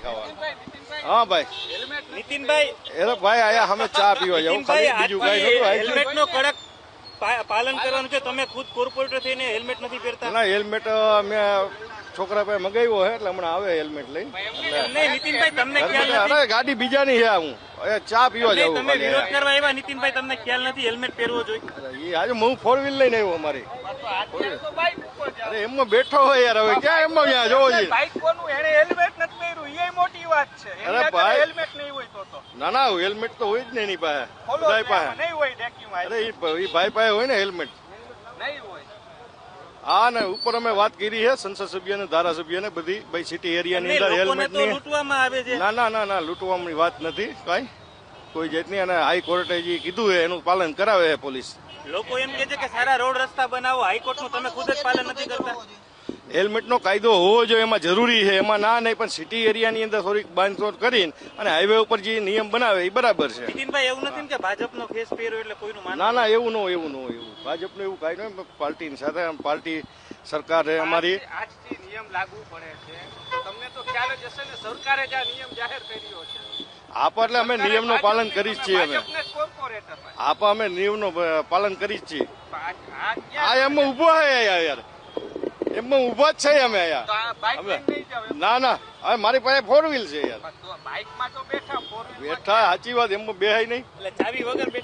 ખાવા હા ભાઈ નીતિનભાઈ એ ભાઈ આયા અમે ચા પીવા જાવ ખાલી બીજું કઈ હેલ્મેટ નો કડક પાલન કરવાનું છે. તમે ખુદ કોર્પોરેટર થઈને હેલ્મેટ નથી પહેરતા. ના હેલ્મેટ અમે છોકરા પાસે મગાવ્યો હે એટલે હમણાં આવે હેલ્મેટ લઈને. નહીં નીતિનભાઈ તમને ખ્યાલ નથી. અરે ગાડી બીજાની છે હું ચા પીવા જાઉં. તમે વિરોધ કરવા આવ્યા નીતિનભાઈ, તમને ખ્યાલ નથી હેલ્મેટ પહેરવો જોઈએ. એ આજે હું 4 વ્હીલ લઈને આવ્યો અમારી. અરે એમાં બેઠો હોય યાર, હવે ક્યાં એમાં ત્યાં જોવો છે. બાઈક કોનું એને હેલ્મેટ નથી પહેર્યું એ મોટી વાત છે. અરે ભાઈ હેલ્મેટ નહીં હોય તો ના ના હેલ્મેટ તો હોય જ ને એની પાસે, ભાઈ પાસે નહીં હોય ડેકીમાં. અરે એ ભાઈ પાસે હોય ને હેલ્મેટ. નહીં હોય. હા ને ઉપર અમે વાત કરી છે સંસદ સભ્ય ને ધારાસભ્ય ને બધી ભાઈ સિટી એરિયાની અંદર હેલ્મેટ ની લૂંટવામાં આવે છે. ના ના ના ના લૂંટવાની વાત નથી કઈ કોઈ જાતની. અને હાઈકોર્ટે જે કીધું છે એનું પાલન કરાવે છે પોલીસ. લોકો એમ કે છે કે સારા રોડ રસ્તા બનાવો, હાઈકોર્ટ નું તમે ખુદ જ પાલન નથી કરતા. હેલ્મેટ નો કાયદો હોવો જોઈએ, એમાં જરૂરી છે, એમાં ના નહીં, પણ સિટી એરિયાની અંદર થોડીક બાંધછોડ કરીને અને હાઈવે ઉપર જે નિયમ બનાવે એ બરાબર છે. નીતિનભાઈ એવું નથી કે ભાજપનો ફેસ પહેર્યો એટલે કોઈનું માન. ના ના એવું ન એવું ભાજપનું એવું કાંઈ નહીં. પાર્ટીની સાથે પાર્ટી સરકાર છે અમારી. આજથી નિયમ લાગુ પડે છે. તમને તો ખ્યાલ જ હશે ને, સરકારે જ આ નિયમ જાહેર કર્યો છે. આપ એટલે અમે નિયમનું પાલન કરી જ છીએ. અમે કોર્પોરેટર આપ અમે નિયમનું પાલન કરી જ છીએ. આ આ એમાં ઉભો છે યાર, એમાં ઉભા જ છે અમે બાઈક નહીં જાવ. ના ના હવે મારી પાસે 4 વ્હીલ છે યાર. બાઈકમાં તો બેઠા, બેઠા સાચી વાત, એમાં બેહાય નહીં. એટલે ચાવી વગર બેઠા.